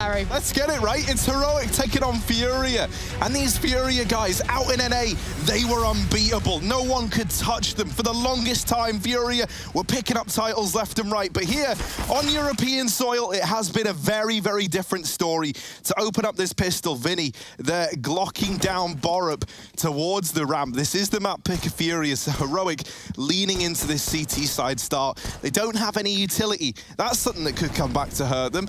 Let's get it right. It's Heroic taking on FURIA. And these FURIA guys out in NA, they were unbeatable. No one could touch them. For the longest time, FURIA were picking up titles left and right. But here, on European soil, it has been a very, very different story. To open up this pistol, Vinny, they're glocking down Borup towards the ramp. This is the map pick of FURIA, so Heroic leaning into this CT side start. They don't have any utility. That's something that could come back to hurt them.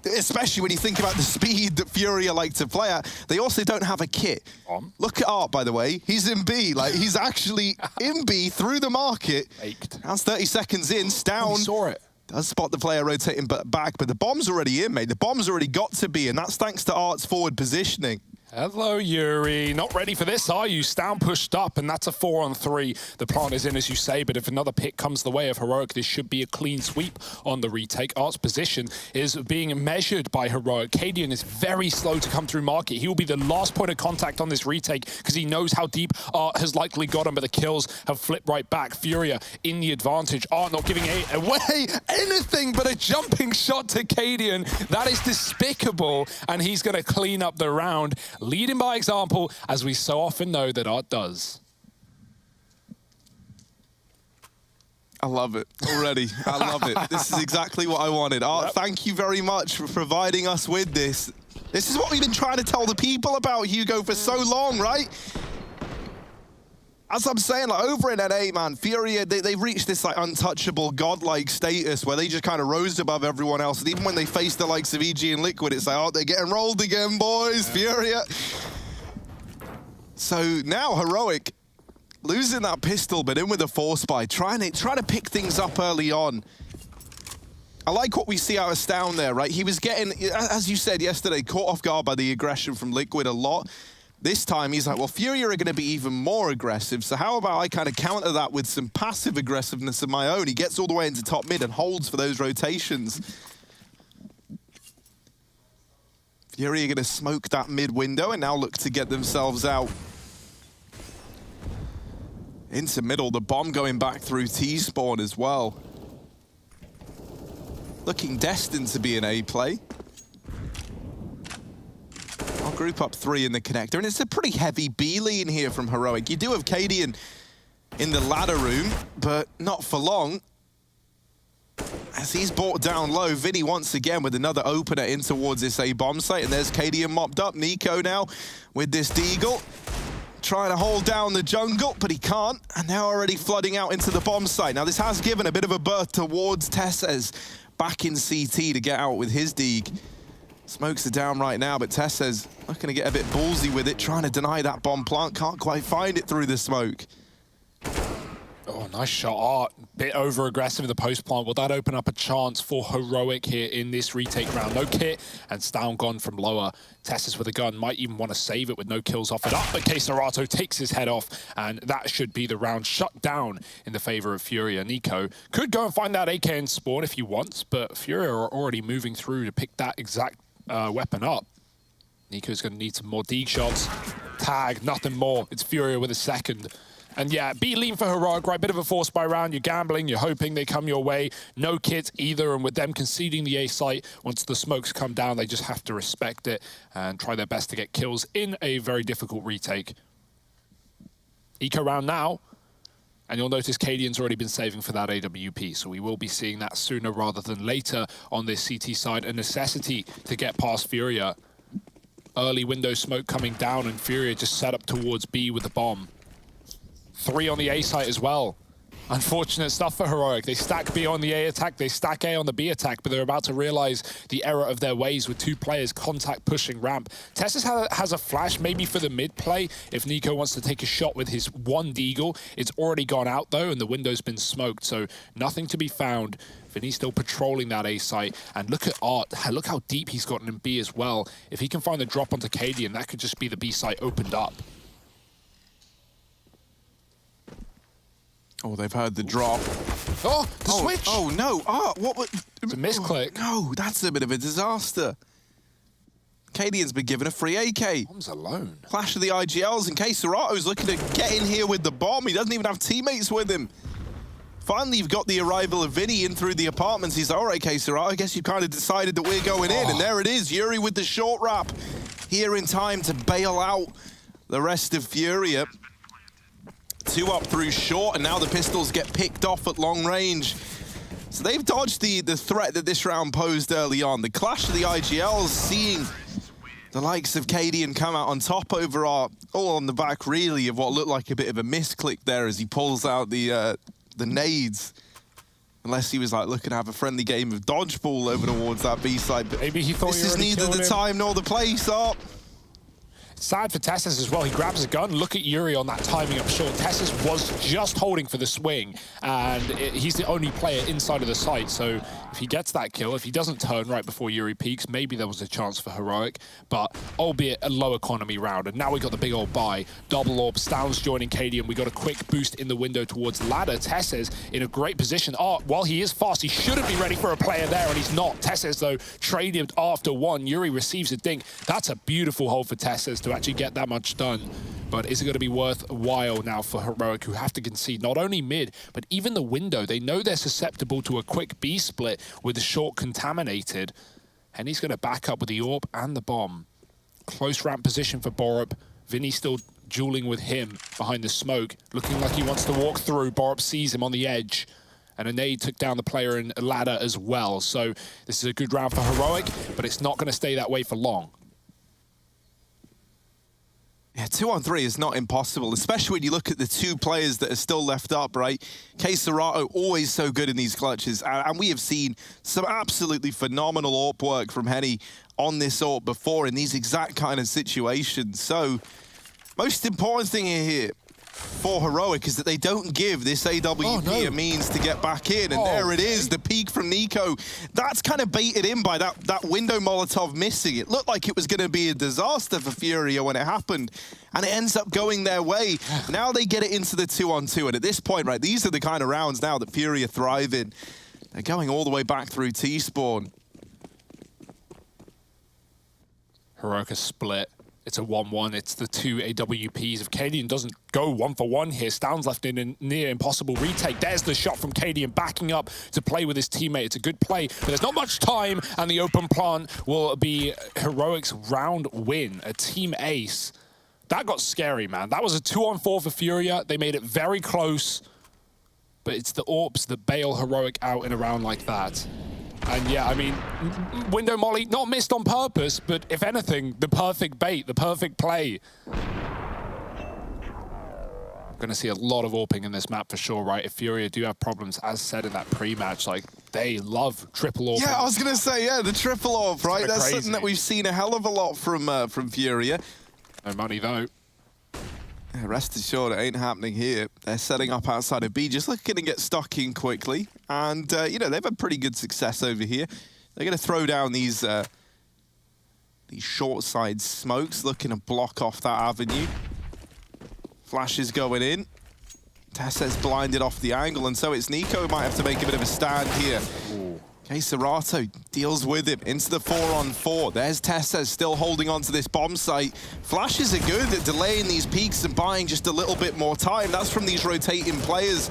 Especially when you think about the speed that FURIA like to play at. They also don't have a kit. Look at Art, by the way. He's in B. Like, he's actually in B through the market. That's 30 seconds in. Stown saw it. Does spot the player rotating back, but the bomb's already in, mate. The bomb's already got to be, and that's thanks to Art's forward positioning. Hello, Yuri. Not ready for this, are you? Stown pushed up, and that's a 4-on-3. The plant is in, as you say, but if another pick comes the way of Heroic, this should be a clean sweep on the retake. Art's position is being measured by Heroic. Cadian is very slow to come through market. He will be the last point of contact on this retake because he knows how deep Art has likely got him, but the kills have flipped right back. FURIA in the advantage. Art not giving away anything but a jumping shot to Cadian. That is despicable, and he's going to clean up the round. Leading by example, as we so often know that Art does. I love it already. I love it. This is exactly what I wanted. Art, thank you very much for providing us with this. This is what we've been trying to tell the people about, Hugo, for so long, right? As I'm saying, like, over in NA, man, FURIA, they've reached this like untouchable, godlike status where they just kind of rose above everyone else. And even when they face the likes of EG and Liquid, it's like, oh, they're getting rolled again, boys, FURIA. So now Heroic losing that pistol, but in with a force buy, trying to pick things up early on. I like what we see out of Stown there, right? He was getting, as you said yesterday, caught off guard by the aggression from Liquid a lot. This time, he's like, well, FURIA are going to be even more aggressive, so how about I kind of counter that with some passive aggressiveness of my own? He gets all the way into top mid and holds for those rotations. FURIA are going to smoke that mid window and now look to get themselves out. Into middle, the bomb going back through T-spawn as well. Looking destined to be an A play. I'll group up 3 in the connector, and it's a pretty heavy B lean here from Heroic. You do have Cadian in the ladder room, but not for long. As he's brought down low, Vinny once again with another opener in towards this A bomb site, and there's Cadian mopped up. Nico now with this Deagle, trying to hold down the jungle, but he can't, and now already flooding out into the bomb site. Now this has given a bit of a berth towards Tesses back in CT to get out with his Deag. Smokes are down right now, but Tesses looking to get a bit ballsy with it, trying to deny that bomb plant. Can't quite find it through the smoke. Oh, nice shot, Art. Bit over-aggressive in the post-plant. Will that open up a chance for Heroic here in this retake round? No kit, and Stown gone from lower. Tesses with a gun, might even want to save it with no kills offered up, but Keserato takes his head off, and that should be the round shut down in the favor of FURIA. Nico could go and find that AK in spawn if he wants, but FURIA are already moving through to pick that exact weapon up. Nico's going to need some more Deag shots. Tag, nothing more. It's FURIA with a second. And yeah, B lean for Heroic, right? Bit of a force buy round. You're gambling, you're hoping they come your way. No kits either, and with them conceding the A site, once the smokes come down, they just have to respect it and try their best to get kills in a very difficult retake. Eco round now. And you'll notice Cadian's already been saving for that AWP, so we will be seeing that sooner rather than later on this CT side. A necessity to get past FURIA. Early window smoke coming down, and FURIA just set up towards B with the bomb. 3 on the A site as well. Unfortunate stuff for Heroic. They stack B on the A attack, they stack A on the B attack, but they're about to realize the error of their ways with 2 players contact pushing ramp. Tessus has a flash maybe for the mid play if Nico wants to take a shot with his 1 Deagle. It's already gone out though, and the window's been smoked, so nothing to be found. Vinny's still patrolling that A site, and look at Art. Look how deep he's gotten in B as well. If he can find the drop onto Cadian, that could just be the B site opened up. Oh, they've heard the drop. Oh, the switch! Oh, no. What? It's a misclick. Oh, no, that's a bit of a disaster. Cadian's been given a free AK. Bomb's alone. Clash of the IGLs, and Keserato's looking to get in here with the bomb. He doesn't even have teammates with him. Finally, you've got the arrival of Vinny in through the apartments. He's like, all right, K-Sera, I guess you kind of decided that we're going in. And there it is, Yuri with the short wrap here in time to bail out the rest of Furia. 2 up through short, and now the pistols get picked off at long range. So they've dodged the threat that this round posed early on. The clash of the IGLs, seeing the likes of Cadian come out on top over all on the back, really, of what looked like a bit of a misclick there as he pulls out the nades. Unless he was like looking to have a friendly game of dodgeball over towards that B side. But maybe he thought this is neither the time nor the place. Up. Sad for Tessus as well. He grabs a gun. Look at Yuri on that timing up short. Tessus was just holding for the swing, and he's the only player inside of the site. So if he gets that kill, if he doesn't turn right before Yuri peaks, maybe there was a chance for Heroic, but albeit a low economy round. And now we got the big old buy. Double orb, Stoun's joining Cadian. We got a quick boost in the window towards ladder. Tessus in a great position. While he is fast, he shouldn't be ready for a player there, and he's not. Tessus, though, traded after one. Yuri receives a dink. That's a beautiful hold for Tessus to actually get that much done. But is it going to be worthwhile now for Heroic, who have to concede not only mid, but even the window? They know they're susceptible to a quick B split with the short contaminated. And he's going to back up with the AWP and the bomb. Close ramp position for Borup. Vinny still dueling with him behind the smoke, looking like he wants to walk through. Borup sees him on the edge. And a nade took down the player in ladder as well. So this is a good round for Heroic, but it's not going to stay that way for long. Yeah, 2-on-3 is not impossible, especially when you look at the 2 players that are still left up, right? K-Serato, always so good in these clutches, and we have seen some absolutely phenomenal AWP work from Henny on this AWP before in these exact kind of situations. So, most important thing here for Heroic is that they don't give this AWP a means to get back in, and there it is, the peak from Nico. That's kind of baited in by that window Molotov missing. It looked like it was going to be a disaster for Furia when it happened, and it ends up going their way. Now they get it into the 2-on-2, and at this point, right, these are the kind of rounds now that Furia thrive in. They're going all the way back through T-spawn. Heroic is split. It's a 1-1. It's the 2 AWPs. If Cadian doesn't go 1-for-1 here, Stoun's left in a near impossible retake. There's the shot from Cadian backing up to play with his teammate. It's a good play, but there's not much time, and the open plant will be Heroic's round win, a team ace. That got scary, man. That was a 2-on-4 for Furia. They made it very close, but it's the AWPs that bail Heroic out in a round like that. And yeah, I mean, window molly, not missed on purpose, but if anything, the perfect bait, the perfect play. We're going to see a lot of AWPing in this map for sure, right? If Furia do have problems, as said in that pre-match, like, they love triple AWP. Yeah, I was going to say, yeah, the triple AWP, right? That's something that we've seen a hell of a lot from Furia. No money, though. Yeah, rest assured, it ain't happening here. They're setting up outside of B, just looking to get stuck in quickly. And, you know, they've had pretty good success over here. They're going to throw down these short side smokes, looking to block off that avenue. Flash is going in. Tessus blinded off the angle, and so it's Nico who might have to make a bit of a stand here. K-Serato deals with him into the 4-on-4. There's Tessus still holding on to this bomb site. Flashes are good at delaying these peaks and buying just a little bit more time. That's from these rotating players.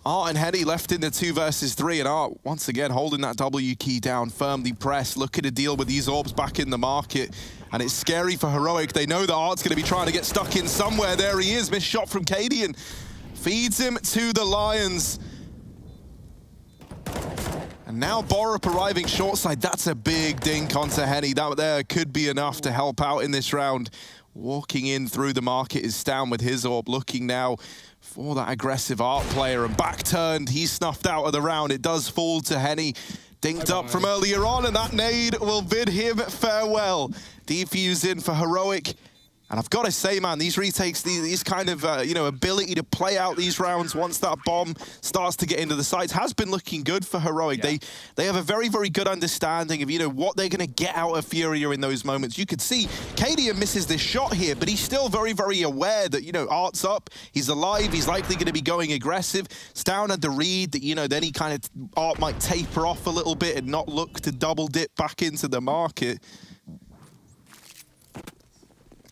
Art and Henny left in the 2 versus 3, and Art once again holding that W key down, firmly pressed, looking to deal with these orbs back in the market. And it's scary for Heroic. They know that Art's going to be trying to get stuck in somewhere. There he is, missed shot from Cadian. Feeds him to the Lions. And now Borup arriving short side. That's a big dink onto Henny. That there could be enough to help out in this round. Walking in through the market is Stoun with his AWP, looking now for that aggressive Art player, and back turned. He's snuffed out of the round. It does fall to Henny. Dinked up from earlier on, and that nade will bid him farewell. Defuse in for Heroic. And I've got to say, man, these retakes, these kind of, you know, ability to play out these rounds once that bomb starts to get into the sights has been looking good for Heroic. Yeah. They have a very, very good understanding of, you know, what they're going to get out of Furia in those moments. You could see Cadian misses this shot here, but he's still very, very aware that, you know, Art's up, he's alive, he's likely going to be going aggressive. Stoun had the read that, you know, then he kind of, Art might taper off a little bit and not look to double dip back into the market.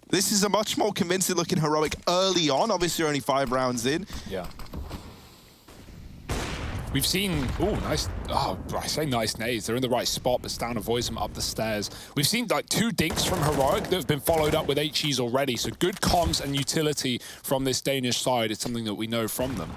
This is a much more convincing looking Heroic early on. Obviously, only 5 rounds in. Yeah. We've seen, oh, nice, oh, I say nice nades. They're in the right spot, but Stan avoids them up the stairs. We've seen like 2 dinks from Heroic that have been followed up with HEs already. So good comms and utility from this Danish side is something that we know from them.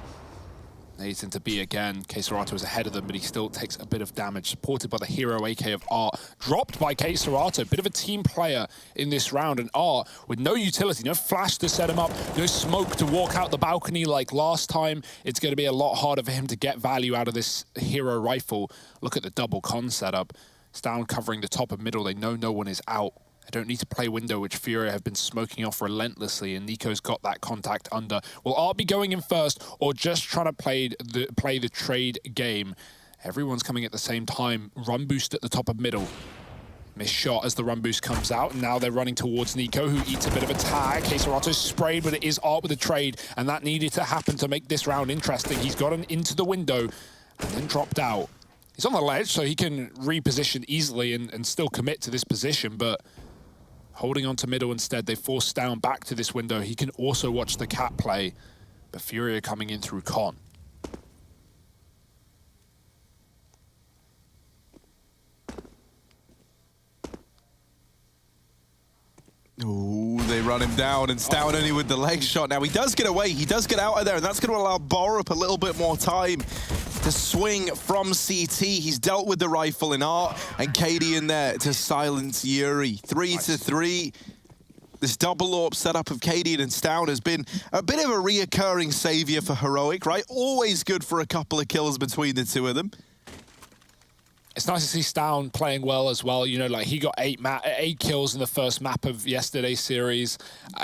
Nades into B again. K-Serato is ahead of them, but he still takes a bit of damage. Supported by the hero AK of Art. Dropped by K-Serato. Bit of a team player in this round. And Art, with no utility, no flash to set him up, no smoke to walk out the balcony like last time, it's going to be a lot harder for him to get value out of this hero rifle. Look at the double con setup. Stown covering the top and middle. They know no one is out. I don't need to play window, which FURIA have been smoking off relentlessly, and Nico's got that contact under. Will Art be going in first, or just trying to play the trade game? Everyone's coming at the same time. Run boost at the top of middle. Missed shot as the run boost comes out, and now they're running towards Nico, who eats a bit of a tag. K-Serato's sprayed, but it is Art with a trade, and that needed to happen to make this round interesting. He's gotten into the window, and then dropped out. He's on the ledge, so he can reposition easily and still commit to this position, but holding on to middle instead, they force Stown back to this window. He can also watch the cat play, but FURIA coming in through con. Ooh, they run him down, and Stown only with the leg shot. Now, he does get away. He does get out of there, and that's going to allow Borup a little bit more time to swing from CT. He's dealt with the rifle in Art, and KD in there to silence Yuri. 3-3. This double AWP setup of KD and Stown has been a bit of a reoccurring savior for Heroic, right? Always good for a couple of kills between the two of them. It's nice to see Stown playing well as well. You know, like he got 8 kills in the first map of yesterday's series.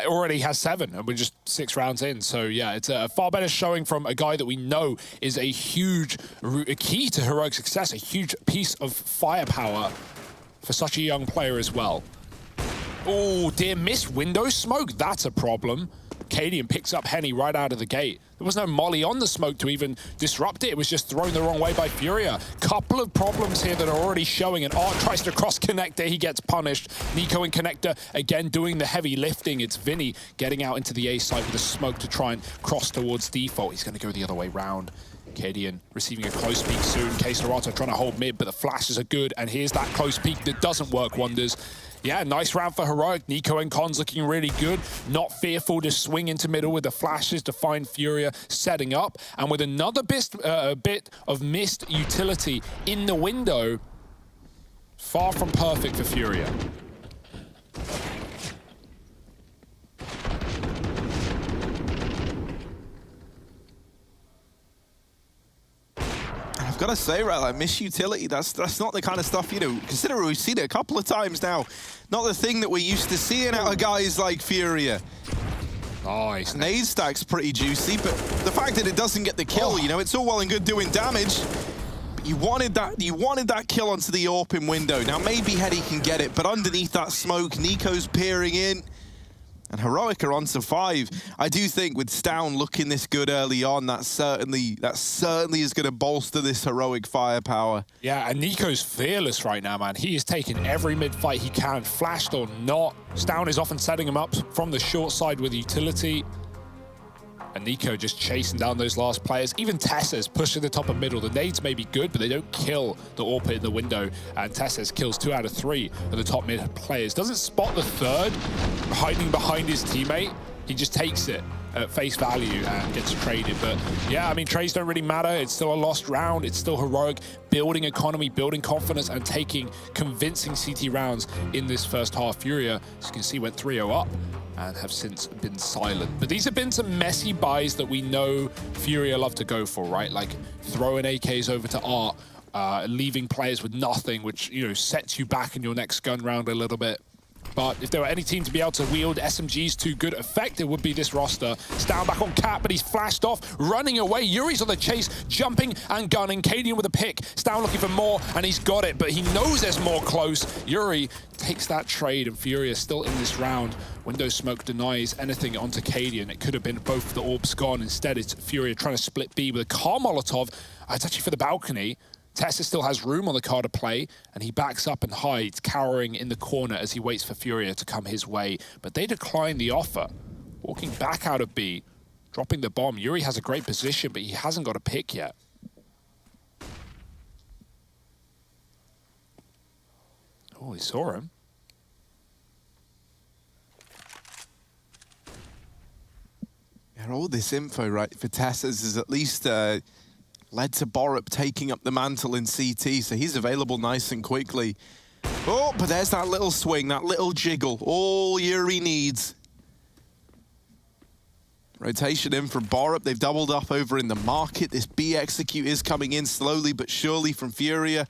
Already has 7, and we're just 6 rounds in. So yeah, it's a far better showing from a guy that we know is a huge key to Heroic success, a huge piece of firepower for such a young player as well. Oh dear, missed window smoke. That's a problem. Cadian picks up Henny right out of the gate. There was no molly on the smoke to even disrupt it. It was just thrown the wrong way by FURIA. Couple of problems here that are already showing, and Art tries to cross connector. He gets punished. Nico and connector again doing the heavy lifting. It's Vinny getting out into the A side with a smoke to try and cross towards default. He's going to go the other way round. Cadian receiving a close peek soon. K-Serato trying to hold mid, but the flashes are good. And here's that close peek that doesn't work wonders. Yeah, nice round for Heroic. Nico and Cons looking really good. Not fearful to swing into middle with the flashes to find FURIA setting up. And with another bit of missed utility in the window, far from perfect for FURIA. I've got to say, right, like, miss utility, that's not the kind of stuff, you know, considering we've seen it a couple of times now. Not the thing that we're used to seeing out of guys like FURIA. Nice. Nade stack's pretty juicy, but the fact that it doesn't get the kill, you know, it's all well and good doing damage. But you wanted that kill onto the AWP window. Now maybe Hetty can get it, but underneath that smoke, Nico's peering in. And Heroic are on to 5. I do think with Stown looking this good early on, that certainly is going to bolster this Heroic firepower. Yeah, and Nico's fearless right now, man. He is taking every mid-fight he can, flashed or not. Stown is often setting him up from the short side with utility. And Nico just chasing down those last players. Even Tessa's pushing the top of middle. The nades may be good, but they don't kill the AWP in the window. And Tessa's kills 2 out of 3 of the top mid players. Doesn't spot the third, hiding behind his teammate. He just takes it at face value and gets traded. But yeah, I mean, trades don't really matter. It's still a lost round. It's still Heroic building economy, building confidence, and taking convincing CT rounds in this first half. FURIA, as you can see, went 3-0 up and have since been silent. But these have been some messy buys that we know FURIA love to go for, right? Like throwing AKs over to Art, leaving players with nothing, which, you know, sets you back in your next gun round a little bit. But if there were any team to be able to wield SMGs to good effect, it would be this roster. Stown back on Cat, but he's flashed off, running away. Yuri's on the chase, jumping and gunning. Cadian with a pick. Stown looking for more, and he's got it, but he knows there's more close. Yuri takes that trade, and FURIA still in this round. Window smoke denies anything onto Cadian. It could have been both the orbs gone. Instead, it's FURIA trying to split B with a car Molotov. It's actually for the balcony. Tessa still has room on the car to play, and he backs up and hides, cowering in the corner as he waits for FURIA to come his way. But they decline the offer. Walking back out of B, dropping the bomb. Yuri has a great position, but he hasn't got a pick yet. Oh, he saw him. Yeah, all this info, right, for Tessers is at least led to Borup taking up the mantle in CT, so he's available nice and quickly. Oh, but there's that little swing, that little jiggle, all Yuri needs. Rotation in from Borup. They've doubled up over in the market. This B execute is coming in slowly but surely from FURIA.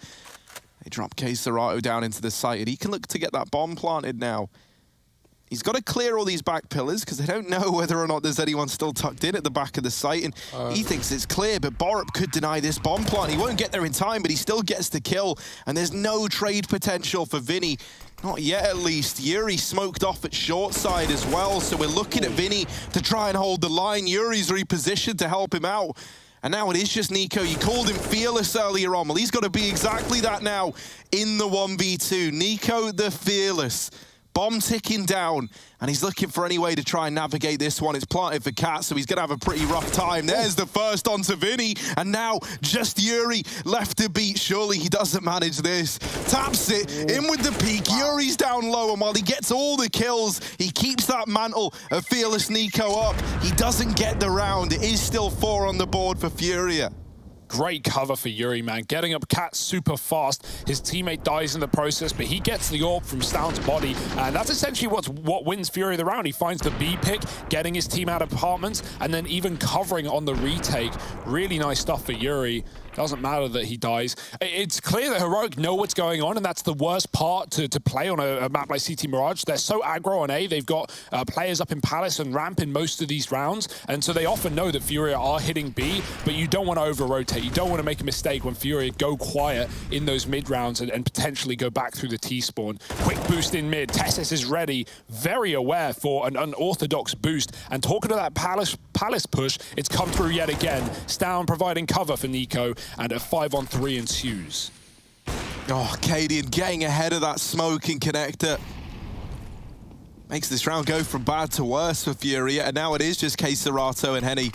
They drop Serato down into the site, and he can look to get that bomb planted now. He's got to clear all these back pillars because they don't know whether or not there's anyone still tucked in at the back of the site, and he thinks it's clear, but Borup could deny this bomb plant. He won't get there in time, but he still gets the kill, and there's no trade potential for Vinny. Not yet, at least. Yuri smoked off at short side as well, so we're looking at Vinny to try and hold the line. Yuri's repositioned to help him out. And now it is just Nico. You called him fearless earlier on. Well, he's got to be exactly that now in the 1v2. Nico the fearless. Bomb ticking down, and he's looking for any way to try and navigate this one. It's planted for Cat, so he's going to have a pretty rough time. There's the first onto Vinny, and now just Yuri left to beat. Surely he doesn't manage this. Taps it, in with the peak. Yuri's down low, and while he gets all the kills, he keeps that mantle of fearless Nico up. He doesn't get the round. It is still 4 on the board for FURIA. Great cover for Yuri, man. Getting up Cat super fast. His teammate dies in the process, but he gets the AWP from Stound's body, and that's essentially what wins FURIA the round. He finds the B pick, getting his team out of apartments, and then even covering on the retake. Really nice stuff for Yuri. Doesn't matter that he dies. It's clear that Heroic know what's going on, and that's the worst part to play on a map like CT Mirage. They're so aggro on A. They've got players up in Palace and Ramp in most of these rounds, and so they often know that FURIA are hitting B, but you don't want to over-rotate. You don't want to make a mistake when FURIA go quiet in those mid rounds and potentially go back through the T-spawn. Quick boost in mid. Tessis is ready, very aware for an unorthodox boost, and talking to that Palace push, it's come through yet again. Stound providing cover for Nico, and a 5-on-3 ensues. Oh, Cadian getting ahead of that smoking connector. Makes this round go from bad to worse for FURIA, and now it is just Serato and Henny.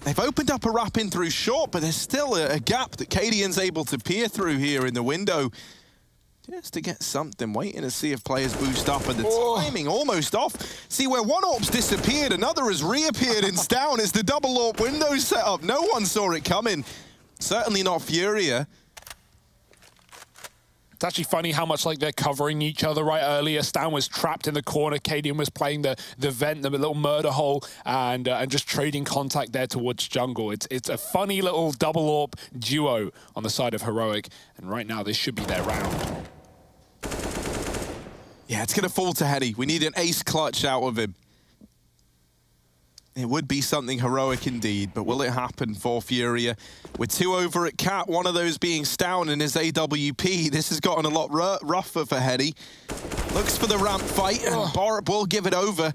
They've opened up a wrap in through short, but there's still a gap that Cadian's able to peer through here in the window. Just to get something, waiting to see if players boost up, and the timing almost off. See, where one AWP's disappeared, another has reappeared in Stound. It's the double AWP window set up. No one saw it coming. Certainly not FURIA. It's actually funny how much like they're covering each other right earlier. Stound was trapped in the corner. Cadian was playing the vent, the little murder hole, and just trading contact there towards jungle. It's a funny little double AWP duo on the side of Heroic, and right now this should be their round. Yeah, it's going to fall to Henny. We need an ace clutch out of him. It would be something heroic indeed, but will it happen for FURIA? With 2 over at Cat, one of those being Stound in his AWP. This has gotten a lot rougher for Henny. Looks for the ramp fight, and Borup will give it over.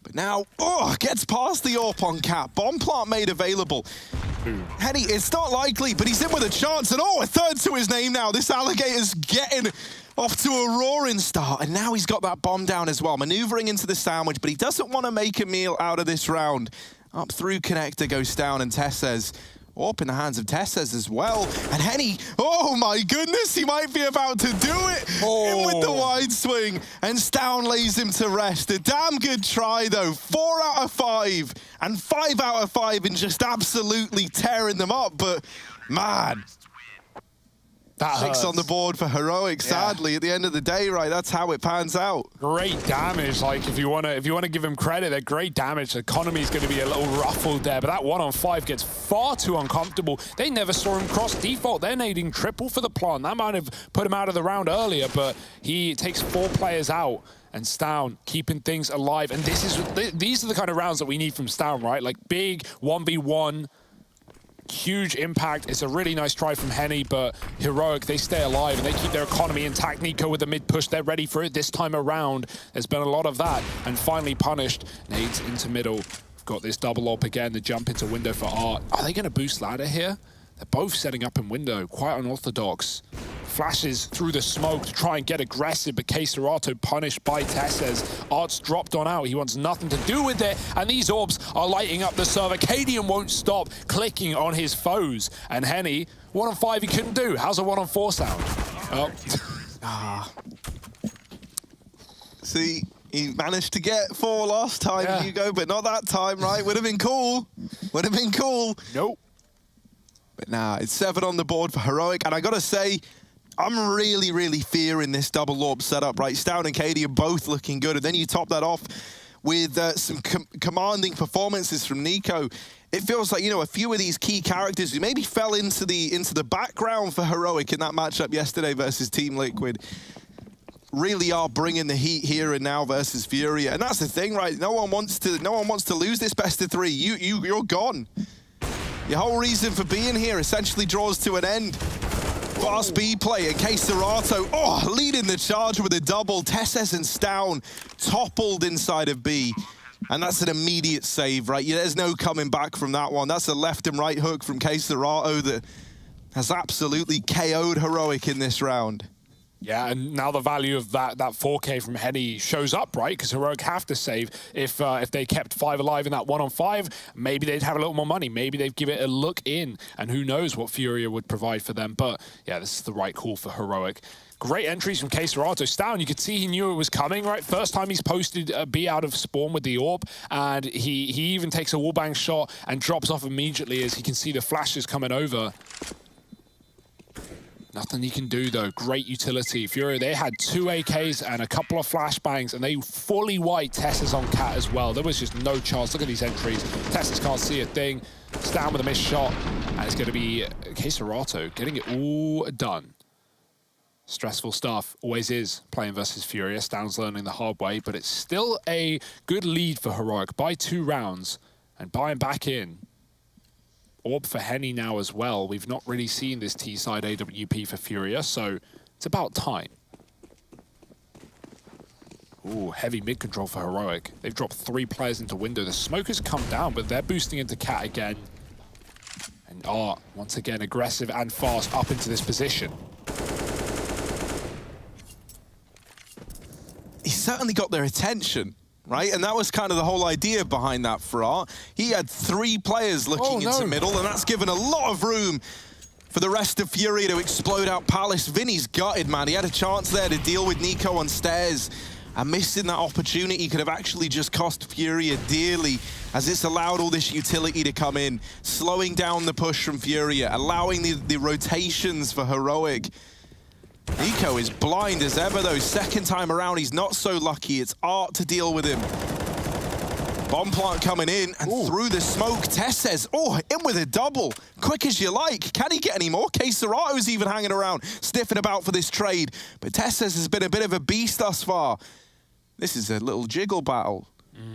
But now, gets past the AWP on Cat. Bomb plant made available. Henny, it's not likely, but he's in with a chance, and a third to his name now. This alligator's getting off to a roaring start, and now he's got that bomb down as well, maneuvering into the sandwich, but he doesn't want to make a meal out of this round. Up through connector goes Stound, and Tesses. AWP in the hands of Tesses as well. And Henny, oh my goodness, he might be about to do it. In with the wide swing, and Stound lays him to rest. A damn good try though. 4 out of 5, and 5 out of 5 in just absolutely tearing them up. But man, that 6 on the board for Heroic, sadly, at the end of the day, right? That's how it pans out. Great damage. Like, if you wanna give him credit, they're great damage. The economy's gonna be a little ruffled there, but that 1-on-5 gets far too uncomfortable. They never saw him cross default. They're nading triple for the plant. That might have put him out of the round earlier, but he takes 4 players out. And Stound keeping things alive. And these are the kind of rounds that we need from Stound, right? Like big 1v1. Huge impact. It's a really nice try from Henny, but Heroic, they stay alive and they keep their economy intact. Nico with the mid push, they're ready for it this time around. There's been a lot of that, and finally punished. Nades into middle. We've got this double AWP again, the jump into window for Art. Are they going to boost ladder here? They're both setting up in window, quite unorthodox. Flashes through the smoke to try and get aggressive, but Serato punished by Tesses. Art's dropped on out. He wants nothing to do with it, and these AWPs are lighting up the server. Cadian won't stop clicking on his foes, and Henny, 1-on-5 he couldn't do. How's a 1-on-4 sound? Oh. Ah. See, he managed to get 4 last time, Hugo, but not that time, right? Would have been cool. Would have been cool. Nope. But nah, it's 7 on the board for Heroic, and I gotta say, I'm really, really fearing this double AWP setup, right? Stown and Katie are both looking good, and then you top that off with some commanding performances from Nico. It feels like, you know, a few of these key characters who maybe fell into the background for Heroic in that matchup yesterday versus Team Liquid really are bringing the heat here and now versus FURIA. And that's the thing, right? No one wants to lose this best of 3. You're gone. Your whole reason for being here essentially draws to an end. Fast B play, and Serato, leading the charge with a double. Tesses and Stown toppled inside of B. And that's an immediate save, right? There's no coming back from that one. That's a left and right hook from Serato that has absolutely KO'd Heroic in this round. Yeah, and now the value of that 4K from Henny shows up, right? Because Heroic have to save. If they kept 5 alive in that 1-on-5, maybe they'd have a little more money. Maybe they'd give it a look in, and who knows what FURIA would provide for them. But yeah, this is the right call for Heroic. Great entries from Serato. Stown, you could see he knew it was coming, right? First time he's posted a B out of spawn with the AWP, and he even takes a wallbang shot and drops off immediately as he can see the flashes coming over. Nothing he can do, though. Great utility. FURIA, they had 2 AKs and a couple of flashbangs, and they fully wiped Tesses on Cat as well. There was just no chance. Look at these entries. Tesses can't see a thing. Stown with a missed shot, and it's going to be Serato getting it all done. Stressful stuff. Always is playing versus FURIA. Stown's learning the hard way, but it's still a good lead for Heroic by 2 rounds, and buying back in. AWP for Henny now as well. We've not really seen this T-side AWP for FURIA, so it's about time. Ooh, heavy mid-control for Heroic. They've dropped 3 players into window. The smoke has come down, but they're boosting into Cat again. And Art, once again, aggressive and fast up into this position. He certainly got their attention, right? And that was kind of the whole idea behind that for Art. He had 3 players looking into middle, and that's given a lot of room for the rest of FURIA to explode out Palace. Vinny's gutted, man. He had a chance there to deal with Nico on stairs, and missing that opportunity could have actually just cost FURIA dearly, as it's allowed all this utility to come in, slowing down the push from FURIA, allowing the rotations for Heroic. Nico is blind as ever, though. Second time around, he's not so lucky. It's Art to deal with him. Bomb plant coming in, and through the smoke, Tesses, in with a double. Quick as you like. Can he get any more? Serato's even hanging around, sniffing about for this trade. But Tesses has been a bit of a beast thus far. This is a little jiggle battle.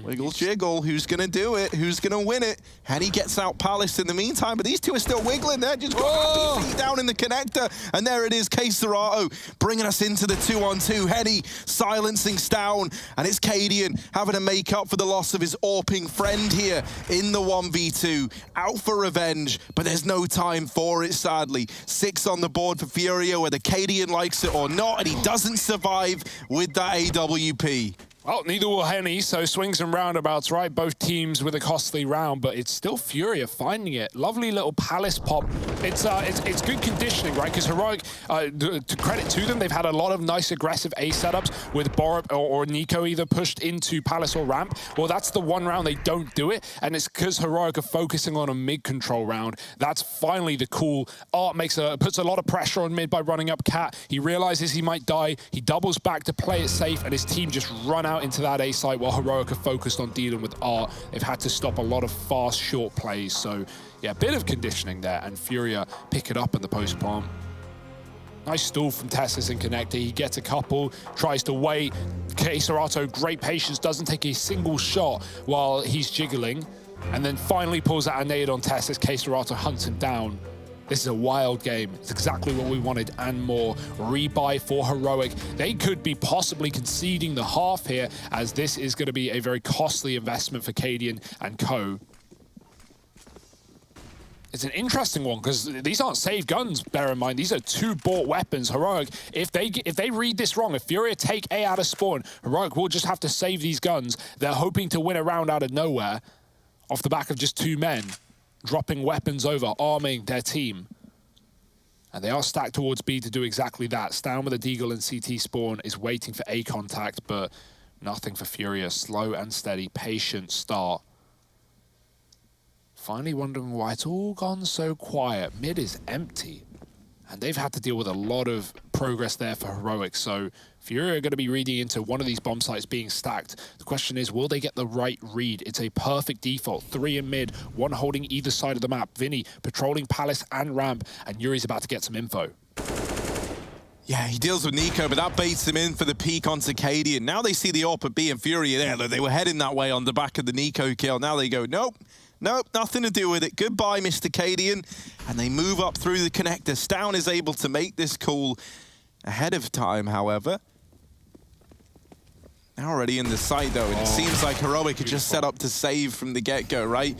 Wiggle jiggle, who's gonna do it? Who's gonna win it? And he gets out Palace in the meantime, but these two are still wiggling. They're just got happy feet down in the connector, and there it is, Serato bringing us into the 2-on-2. Henny silencing Stown, and it's Cadian having to make up for the loss of his AWPing friend here in the 1v2. Out for revenge, but there's no time for it, sadly. 6 on the board for FURIA, whether Cadian likes it or not, and he doesn't survive with that AWP. Well, neither will Henny, so swings and roundabouts, right? Both teams with a costly round, but it's still FURIA finding it. Lovely little Palace pop. It's good conditioning, right? Because Heroic, to credit to them, they've had a lot of nice aggressive A setups with Borup or Nico either pushed into Palace or ramp. Well, that's the one round they don't do it, and it's because Heroic are focusing on a mid-control round. That's finally the cool. Art puts a lot of pressure on mid by running up Cat. He realizes he might die. He doubles back to play it safe, and his team just run out into that A site while Heroic are focused on dealing with Art. They've had to stop a lot of fast, short plays. So, yeah, a bit of conditioning there, and FURIA pick it up in the post-plant. Nice stall from Tesses in connector. He gets a couple, tries to wait. Serato, great patience, doesn't take a single shot while he's jiggling, and then finally pulls out a nade on Tesses. Serato hunts him down. This is a wild game. It's exactly what we wanted and more. Rebuy for Heroic. They could be possibly conceding the half here, as this is going to be a very costly investment for Cadian and co. It's an interesting one, because these aren't saved guns, bear in mind. These are 2 bought weapons. Heroic, if they read this wrong, if FURIA take A out of spawn, Heroic will just have to save these guns. They're hoping to win a round out of nowhere off the back of just 2 men. Dropping weapons over, arming their team. And they are stacked towards B to do exactly that. Stan with a Deagle and CT spawn is waiting for A contact, but nothing for FURIA. Slow and steady, patient start. Finally wondering why it's all gone so quiet. Mid is empty. And they've had to deal with a lot of progress there for Heroic. So FURIA are going to be reading into one of these bomb sites being stacked. The question is, will they get the right read? It's a perfect default. 3 in mid, 1 holding either side of the map. Vinny patrolling Palace and Ramp, and Yuri's about to get some info. Yeah, he deals with Nico, but that baits him in for the peek onto Cadian. Now they see the AWP at B and FURIA there. Look, they were heading that way on the back of the Nico kill. Now they go, nope. Nope, nothing to do with it. Goodbye, Mr. Cadian. And they move up through the connector. Stown is able to make this call ahead of time, however. Now already in the site, though, and it seems like Heroic are just set up to save from the get-go, right?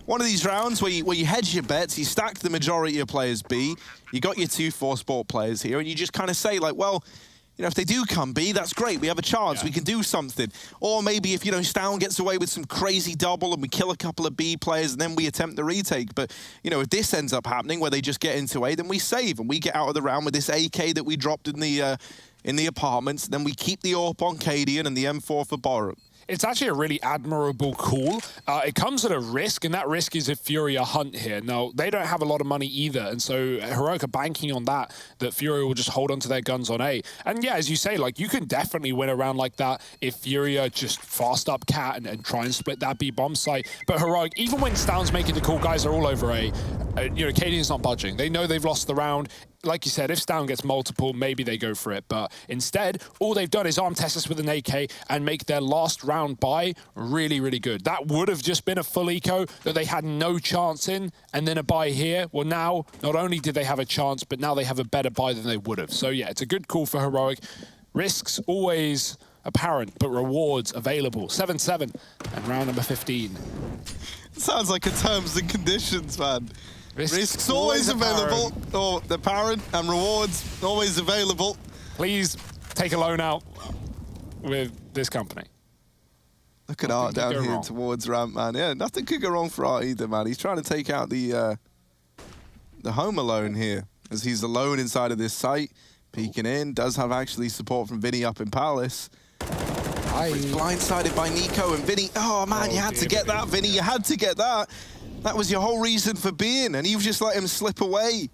One of these rounds where you hedge your bets, you stack the majority of players B, you got your 2 4-sport players here, and you just kind of say, like, well, you know, if they do come B, that's great. We have a chance. We can do something. Or maybe if, you know, Stown gets away with some crazy double and we kill a couple of B players and then we attempt the retake. But, you know, if this ends up happening where they just get into A, then we save and we get out of the round with this AK that we dropped in the apartments. Then we keep the AWP on Cadian and the M4 for Borup. It's actually a really admirable call. It comes at a risk, and that risk is if FURIA hunt here. Now, they don't have a lot of money either, and so Heroic are banking on that FURIA will just hold onto their guns on A. And yeah, as you say, like, you can definitely win a round like that if FURIA just fast up Cat and try and split that B bomb site. But Heroic, even when Stown's making the call, guys are all over A. You know, Cadian's not budging. They know they've lost the round. Like you said, if Stown gets multiple, maybe they go for it. But instead, all they've done is arm Tessus with an AK and make their last round buy really, really good. That would have just been a full eco that they had no chance in, and then a buy here. Well, now, not only did they have a chance, but now they have a better buy than they would have. So yeah, it's a good call for Heroic. Risks always apparent, but rewards available. 7-7 and round number 15. Sounds like a terms and conditions, man. Risks always available, or the parent, and rewards always available. Please take a loan out with this company. Look at Art down here towards Ramp, man. Yeah, nothing could go wrong for Art either, man. He's trying to take out the home alone here, as he's alone inside of this site. Peeking in, does have actually support from Vinny up in Palace. He's blindsided by Nico and Vinny. Oh man, you had to get that, Vinny. You had to get that. That was your whole reason for being, and you've just let him slip away.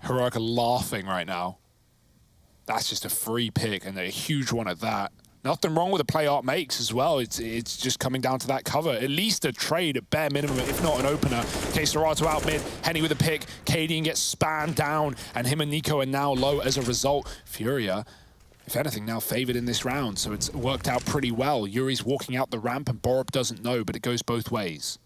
Heroic are laughing right now. That's just a free pick, and a huge one at that. Nothing wrong with the play Art makes as well. It's just coming down to that cover. At least a trade at bare minimum, if not an opener. K-Serato out mid, Henny with a pick. Cadian gets spammed down, and him and Nico are now low as a result. FURIA, if anything, now favored in this round, so it's worked out pretty well. Yuri's walking out the ramp, and Borup doesn't know, but it goes both ways.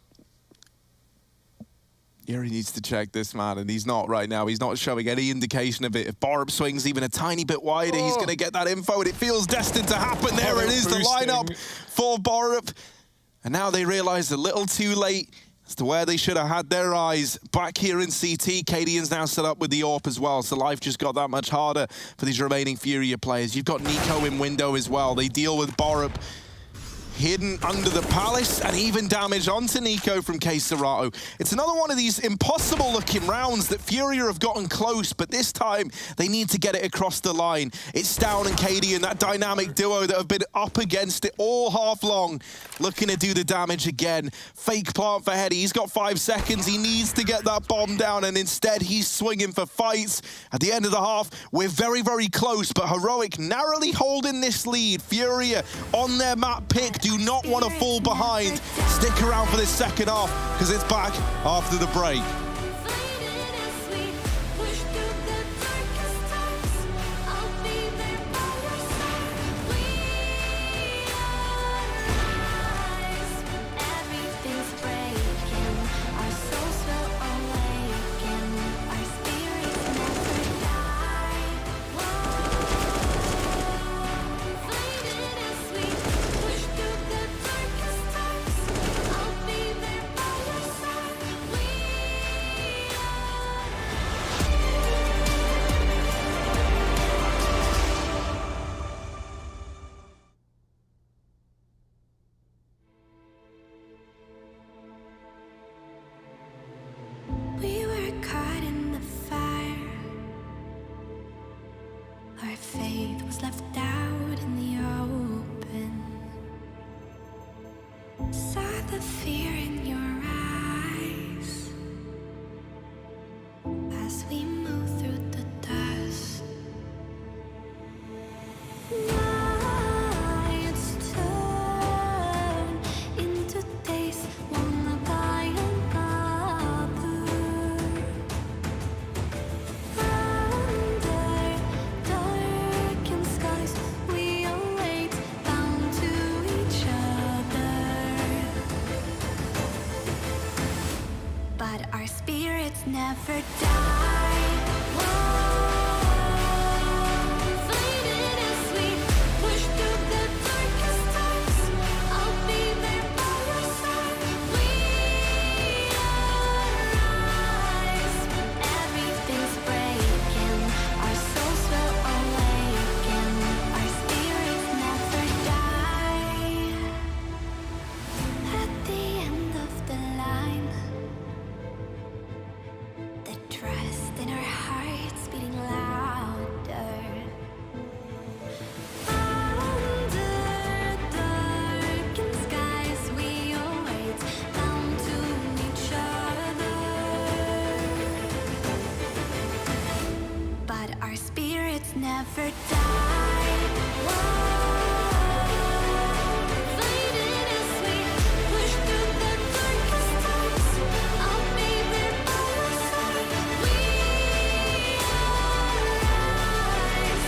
Yuri needs to check this, man, and he's not right now. He's not showing any indication of it. If Borup swings even a tiny bit wider, he's going to get that info, and it feels destined to happen. There it is, the lineup for Borup. And now they realize a little too late as to where they should have had their eyes. Back here in CT, Cadian's now set up with the AWP as well, so life just got that much harder for these remaining FURIA players. You've got Nico in window as well. They deal with Borup hidden under the Palace, and even damage onto Nico from K-Serato. It's another one of these impossible-looking rounds that FURIA have gotten close, but this time they need to get it across the line. It's Stown and Cadian, that dynamic duo that have been up against it all half long, looking to do the damage again. Fake plant for Hetty. He's got 5 seconds. He needs to get that bomb down, and instead he's swinging for fights. At the end of the half, we're very, very close, but Heroic narrowly holding this lead. FURIA on their map pick. Do not want to fall behind. Stick around for this second half, because it's back after the break. the fear in your eyes as we move through the dust. Nights turn into days, one by another. Under darkened skies, we await, bound to each other. But our spirits never die. Fighting as we push through the darkest times. I'll be there by your side. We arise. Everything's breaking. Our souls will awaken. Our spirits never die. At the end of the line, the trust in our hearts beating louder. Under darkened skies, we await, bound to each other. But our spirits never die. Fighting as we push through the darkest times. I'll be there by your side. We arise.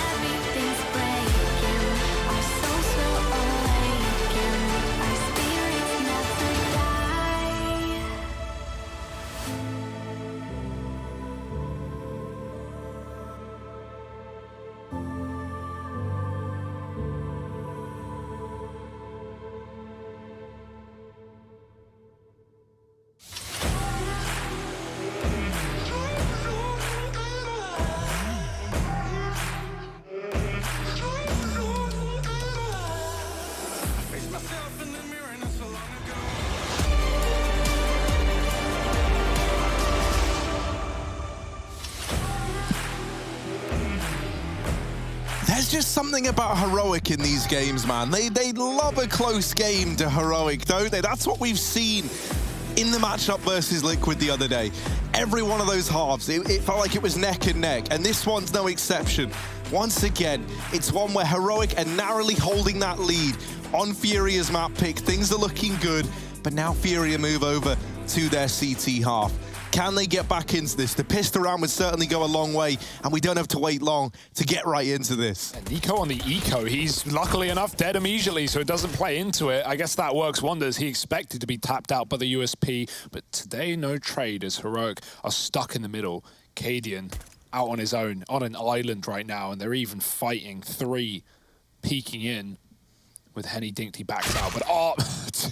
Everything's breaking. Our souls will awaken. Our spirits never die. Face myself in the mirror not so long ago. There's just something about Heroic in these games, man. They love a close game to Heroic, don't they? That's what we've seen in the matchup versus Liquid the other day. Every one of those halves, it felt like it was neck and neck, and this one's no exception. Once again, it's one where Heroic are narrowly holding that lead on Furia's map pick. Things are looking good, but now Furia move over to their CT half. Can they get back into this? The pistol round would certainly go a long way, and we don't have to wait long to get right into this. And Nico on the eco, he's luckily enough dead immediately, so it doesn't play into it. I guess that works wonders. He expected to be tapped out by the USP, but today no trade as Heroic are stuck in the middle. Cadian out on his own, on an island right now, and they're even fighting 3, peeking in. With Henny dinked, he backs out, but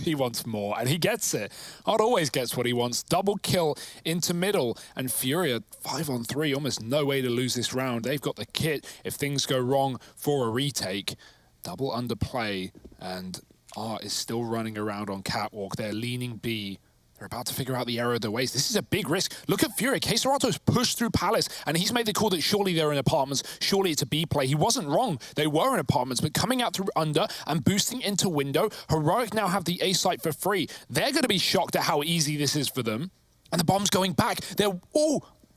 he wants more, and he gets it. Art always gets what he wants. Double kill into middle, and Furia 5-on-3, almost no way to lose this round. They've got the kit if things go wrong for a retake. Double underplay, and Art is still running around on catwalk. They're leaning B. They're about to figure out the error of their ways. This is a big risk. Look at Furia. Caserato's pushed through Palace, and he's made the call that surely they're in apartments. Surely it's a B play. He wasn't wrong. They were in apartments, but coming out through under and boosting into window, Heroic now have the A site for free. They're going to be shocked at how easy this is for them. And the bomb's going back.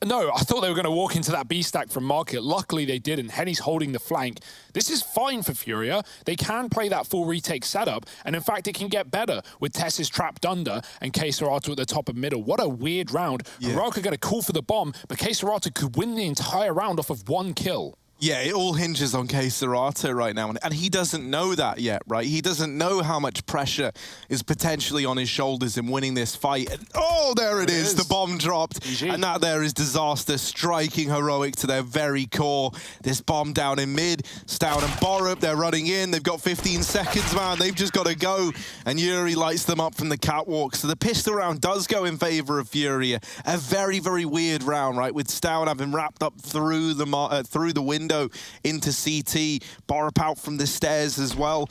No, I thought they were going to walk into that B stack from Market. Luckily, they didn't. Henny's holding the flank. This is fine for Furia. They can play that full retake setup, and in fact, it can get better with Tess's trapped under and Caserata at the top and middle. What a weird round. Heroic are going to call for the bomb, but Caserata could win the entire round off of 1 kill. Yeah, it all hinges on Caserata right now, and he doesn't know that yet, right? He doesn't know how much pressure is potentially on his shoulders in winning this fight. And, oh, there it is. The bomb dropped, GG. And that there is disaster, striking Heroic to their very core. This bomb down in mid, Stout and Borup, they're running in. They've got 15 seconds, man. They've just got to go, and Yuri lights them up from the catwalk. So the pistol round does go in favor of Furia. A very, very weird round, right? With Stout having wrapped up through the window into CT, Borup out from the stairs as well.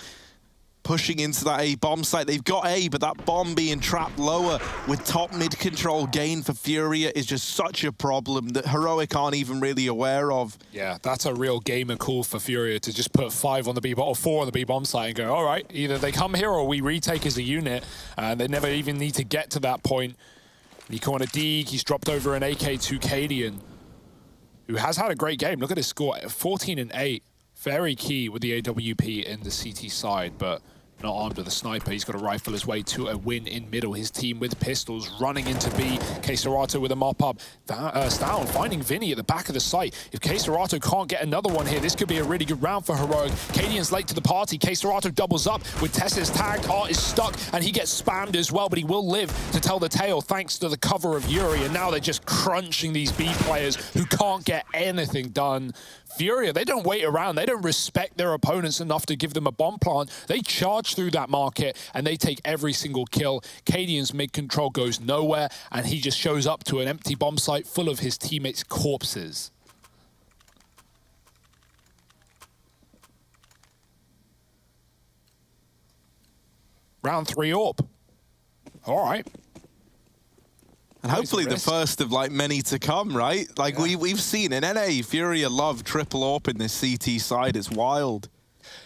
pushing into that A bomb site. They've got A, but that bomb being trapped lower with top mid control gain for Furia is just such a problem that Heroic aren't even really aware of. Yeah, that's a real gamer call for Furia to just put 5 on the B bomb or 4 on the B bomb site and go, all right, either they come here or we retake as a unit, and they never even need to get to that point. Nico on a Deeg, he's dropped over an AK to Cadian, who has had a great game. Look at his score, 14 and 8. Very key with the AWP in the CT side, but not armed with a sniper. He's got to rifle his way to a win in middle. His team with pistols running into B. K-Serato with a mop-up. Down, finding Vinny at the back of the site. If K-Serato can't get another one here, this could be a really good round for Heroic. Cadian's late to the party. K-Serato doubles up with Tessa's tagged. Art is stuck, and he gets spammed as well, but he will live to tell the tale thanks to the cover of Yuri, and now they're just crunching these B players who can't get anything done. Furia, they don't wait around. They don't respect their opponents enough to give them a bomb plant. They charge through that market, and they take every single kill. Cadian's mid-control goes nowhere, and he just shows up to an empty bomb site full of his teammates' corpses. Round 3 AWP. All right. And hopefully the first of like many to come, right? Like we've seen in NA, Furia love triple AWP in this CT side. It's wild.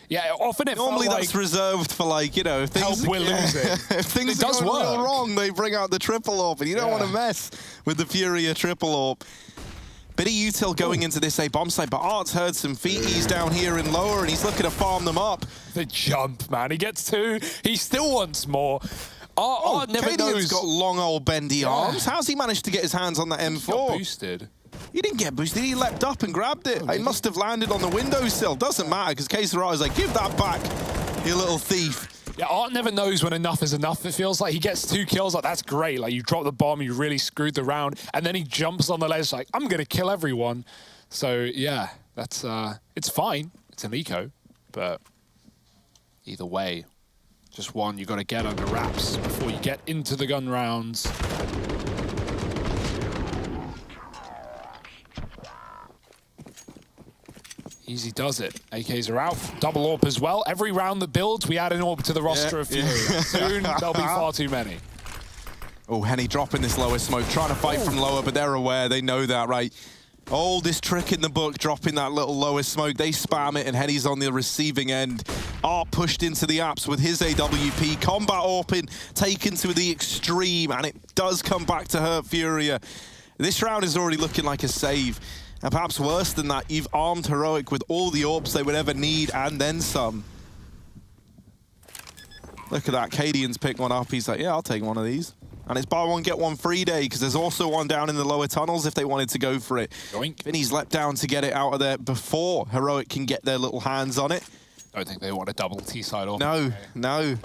Yeah, often it normally felt that's like reserved for like, you know, things help we're losing. If things are going real wrong, they bring out the triple AWP, and you don't want to mess with the Furia triple AWP. Bit of util going into this A bomb site, but Art's heard some feet. He's down here in lower, and he's looking to farm them up. The jump, man. He gets 2. He still wants more. Art never Cadian's knows. got long old bendy arms. How's he managed to get his hands on that M4? He got boosted. He didn't get boosted. He leapt up and grabbed it. He must have landed on the windowsill. Doesn't matter, because K-Serato's like, give that back, you little thief. Yeah, Art never knows when enough is enough. It feels like he gets 2 kills. Like, that's great. Like, you drop the bomb, you really screwed the round, and then he jumps on the ledge like, I'm going to kill everyone. So, yeah, that's it's fine. It's an eco, but either way, just one you got to get under wraps before you get into the gun rounds. Easy does it. AKs are out. Double AWP as well. Every round that builds, we add an AWP to the roster of Furia. Soon, there'll be far too many. Oh, Henny dropping this lower smoke, trying to fight from lower, but they're aware. They know that, right? Oldest trick in the book, dropping that little lower smoke. They spam it, and Henny's on the receiving end. Art pushed into the apps with his AWP. Combat AWPing taken to the extreme, and it does come back to hurt Furia. This round is already looking like a save. And perhaps worse than that, you've armed Heroic with all the AWPs they would ever need, and then some. Look at that, Cadian's picked one up. He's like, yeah, I'll take one of these. And it's buy one, get one free day, because there's also one down in the lower tunnels if they wanted to go for it. Yoink. Vinny's leapt down to get it out of there before Heroic can get their little hands on it. Don't think they want a double T-side off. No, no.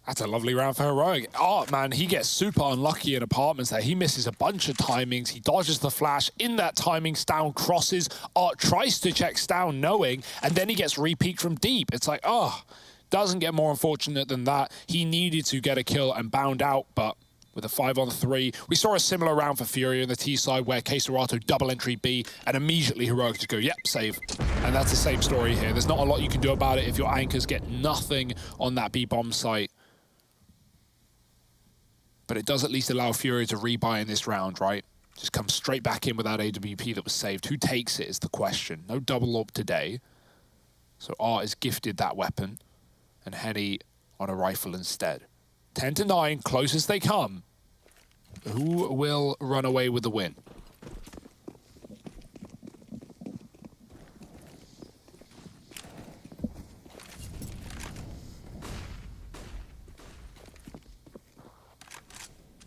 That's a lovely round for Heroic. Art, man, he gets super unlucky in apartments there. He misses a bunch of timings. He dodges the flash. In that timing, Stown crosses. Art tries to check Stown knowing, and then he gets re-peeked from deep. It's like, oh, doesn't get more unfortunate than that. He needed to get a kill and bound out, but with a 5-on-3. We saw a similar round for Furia in the T side where K-Serato double entry B, and immediately Heroic to go, yep, save. And that's the same story here. There's not a lot you can do about it if your anchors get nothing on that B bomb site. But it does at least allow Furia to rebuy in this round, right? Just come straight back in with that AWP that was saved. Who takes it is the question. No double AWP today. So Art is gifted that weapon, and Henny on a rifle instead. 10-9, closest they come. Who will run away with the win?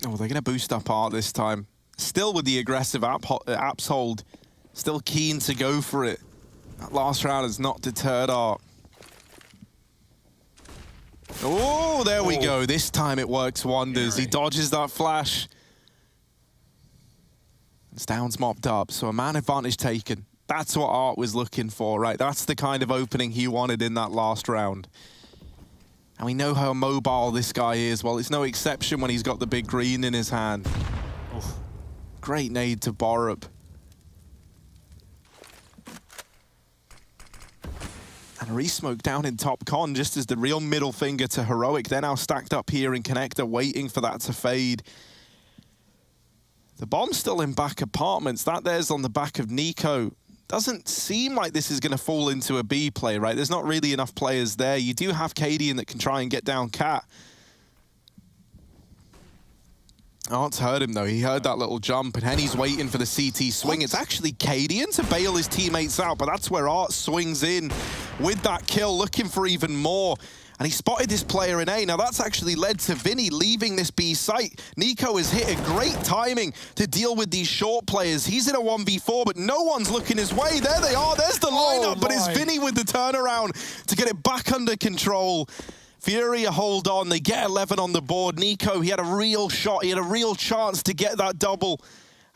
Oh, they're going to boost up Art this time. Still with the aggressive apps hold. Still keen to go for it. That last round has not deterred Art. Oh, there we go. This time it works wonders. He dodges that flash. Stown's mopped up, so a man advantage taken. That's what Art was looking for, right? That's the kind of opening he wanted in that last round. And we know how mobile this guy is. Well, it's no exception when he's got the big green in his hand. Oof. Great nade to Borup. And And re-smoke down in top con, just as the real middle finger to Heroic. They're now stacked up here in connector, waiting for that to fade. The bomb's still in back apartments. That there's on the back of Nico. Doesn't seem like this is going to fall into a B play, right? There's not really enough players there. You do have Cadian that can try and get down Cat. Art's heard him, though. He heard that little jump, and Henny's waiting for the CT swing. It's actually Cadian to bail his teammates out, but that's where Art swings in with that kill, looking for even more. And he spotted this player in A. Now, that's actually led to Vinny leaving this B site. Nico has hit a great timing to deal with these short players. He's in a 1v4, but no one's looking his way. There they are. There's the lineup, but it's Vinny with the turnaround to get it back under control. FURIA hold on, they get 11 on the board. Nico, he had a real shot, he had a real chance to get that double.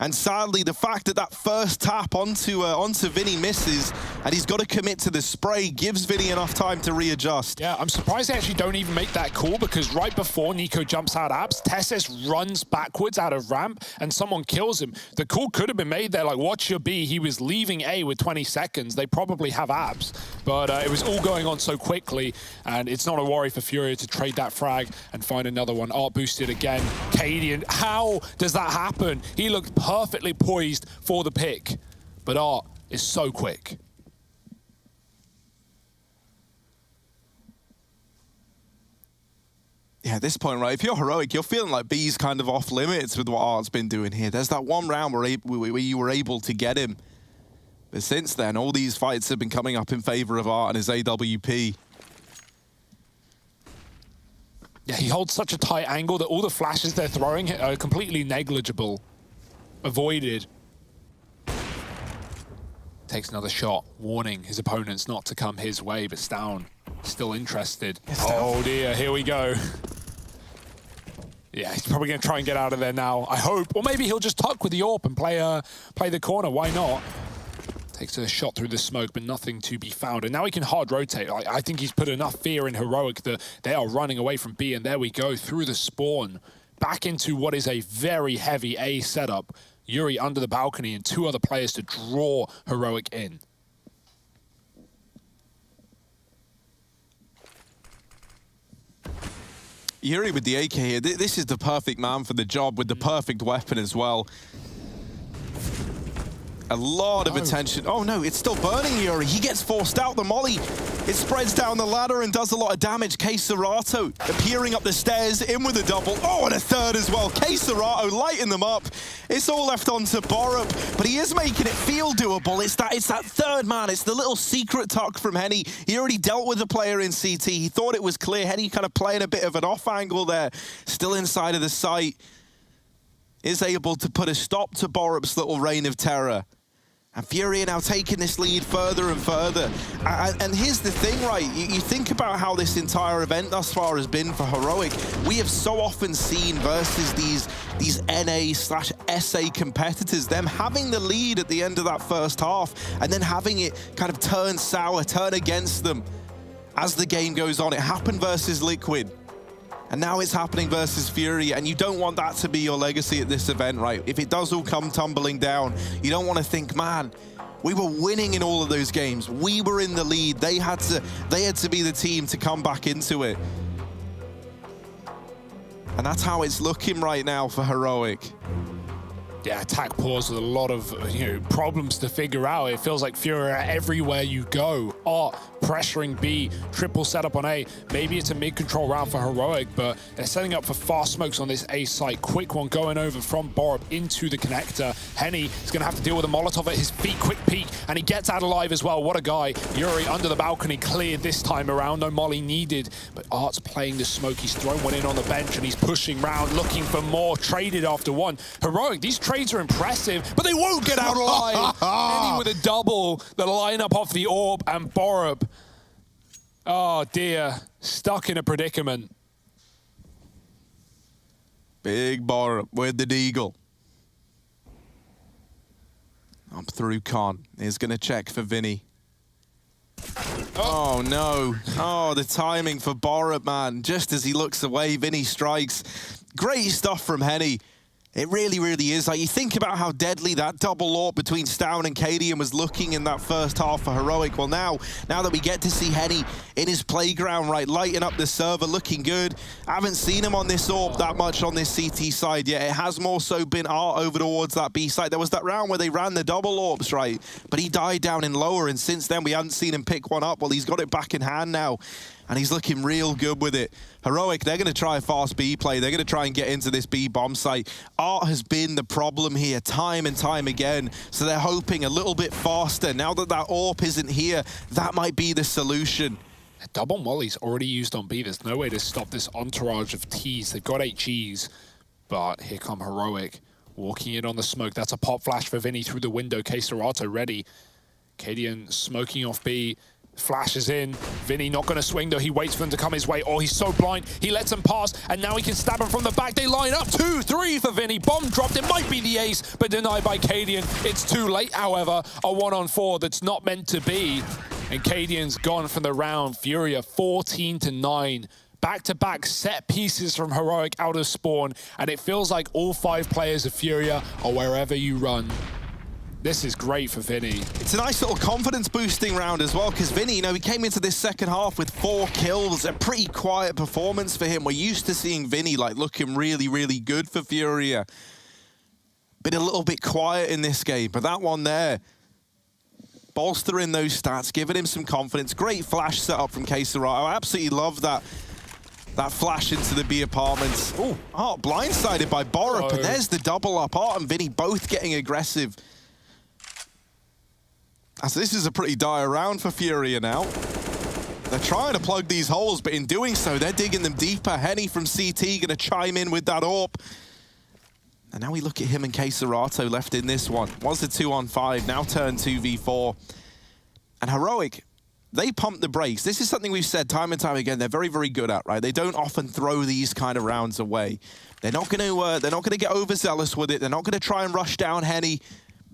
And sadly, the fact that that first tap onto Vinny misses, and he's got to commit to the spray, gives Vinny enough time to readjust. Yeah, I'm surprised they actually don't even make that call, because right before Nico jumps out abs, Tessis runs backwards out of ramp, and someone kills him. The call could have been made there, like, watch your B. He was leaving A with 20 seconds. They probably have abs, but it was all going on so quickly, and it's not a worry for FURIA to trade that frag and find another one. Art boosted again. Cadian, how does that happen? He looked perfectly poised for the pick, but Art is so quick. Yeah, at this point, right, if you're Heroic, you're feeling like B's kind of off limits with what Art's been doing here. There's that one round where you were able to get him. But since then, all these fights have been coming up in favor of Art and his AWP. Yeah, he holds such a tight angle that all the flashes they're throwing are completely negligible. Avoided. Takes another shot, warning his opponents not to come his way, but Stown still interested. Oh dear, here we go. Yeah, he's probably going to try and get out of there now, I hope. Or maybe he'll just tuck with the AWP and play the corner, why not? Takes a shot through the smoke, but nothing to be found. And now he can hard rotate. I think he's put enough fear in Heroic that they are running away from B, and there we go, through the spawn. Back into what is a very heavy A setup. Yuri under the balcony and two other players to draw Heroic in. Yuri with the AK here, this is the perfect man for the job with the perfect weapon as well. A lot of attention. Oh no, it's still burning Yuri. He gets forced out. The molly, it spreads down the ladder and does a lot of damage. K Serato appearing up the stairs, in with a double. Oh, and a third as well. K Serato lighting them up. It's all left on to Borup, but he is making it feel doable. It's that third man. It's the little secret tuck from Henny. He already dealt with the player in CT. He thought it was clear. Henny kind of playing a bit of an off angle there. Still inside of the site. Is able to put a stop to Borup's little reign of terror. And FURIA now taking this lead further and further. And here's the thing, right? You think about how this entire event thus far has been for Heroic. We have so often seen versus these NA/SA competitors, them having the lead at the end of that first half and then having it kind of turn sour, turn against them as the game goes on. It happened versus Liquid. And now it's happening versus FURIA, and you don't want that to be your legacy at this event, right? If it does all come tumbling down, you don't want to think, man, we were winning in all of those games. We were in the lead. They had to be the team to come back into it. And that's how it's looking right now for Heroic. Yeah, attack pause with a lot of problems to figure out. It feels like FURIA everywhere you go. Art pressuring B, triple setup on A. Maybe it's a mid-control round for Heroic, but they're setting up for fast smokes on this A site. Quick one going over from Borup into the connector. Henny is going to have to deal with a Molotov at his feet. Quick peek, and he gets out alive as well. What a guy. Yuri under the balcony, cleared this time around. No molly needed, but Art's playing the smoke. He's thrown one in on the bench, and he's pushing round, looking for more. Traded after one. Heroic, these trades are impressive, but they won't get out alive. Henny with a double. The lineup off the AWP, and Borup, oh dear, stuck in a predicament. Big Borup with the deagle. Up through Con. He's going to check for Vinny. Oh no. Oh, the timing for Borup, man. Just as he looks away, Vinny strikes. Great stuff from Henny. It really, really is. Like, you think about how deadly that double AWP between Stown and Cadian was looking in that first half for Heroic. Well, now that we get to see Henny in his playground, right, lighting up the server, looking good. I haven't seen him on this AWP that much on this CT side yet. It has more so been Art over towards that B side. There was that round where they ran the double AWPs, right? But he died down in lower, and since then we haven't seen him pick one up. Well, he's got it back in hand now, and he's looking real good with it. Heroic, they're going to try a fast B play. They're going to try and get into this B bomb site. Art has been the problem here time and time again, so they're hoping a little bit faster. Now that that AWP isn't here, that might be the solution. A double molly's already used on B. There's no way to stop this entourage of Ts. They've got HGs, but here come Heroic, walking in on the smoke. That's a pop flash for Vinny through the window. K-Serato ready. Cadian smoking off B. Flashes in. Vinny not going to swing, though. He waits for them to come his way. Oh, he's so blind. He lets them pass, and now he can stab him from the back. They line up. 2-3 for Vinny. Bomb dropped. It might be the ace, but denied by Cadian. It's too late, however. A 1-on-4 that's not meant to be. And Cadian's gone from the round. FURIA 14-9. Back-to-back set pieces from Heroic out of spawn, and it feels like all 5 players of FURIA are wherever you run. This is great for Vinny. It's a nice little confidence boosting round as well, because Vinny, you know, he came into this second half with 4 kills, a pretty quiet performance for him. We're used to seeing Vinny like looking really, really good for FURIA. Been a little bit quiet in this game, but that one there, bolstering those stats, giving him some confidence. Great flash setup from K-Serato. I absolutely love that flash into the B apartments. Oh, Art blindsided by Borup, and there's the double up. Art and Vinny both getting aggressive. So this is a pretty dire round for FURIA now. They're trying to plug these holes, but in doing so, they're digging them deeper. Henny from CT going to chime in with that AWP. And now we look at him and K-Serato left in this one. Was a 2-on-5, now turned 2v4. And Heroic, they pump the brakes. This is something we've said time and time again. They're very, very good at, right? They don't often throw these kind of rounds away. They're not going to get overzealous with it. They're not going to try and rush down Henny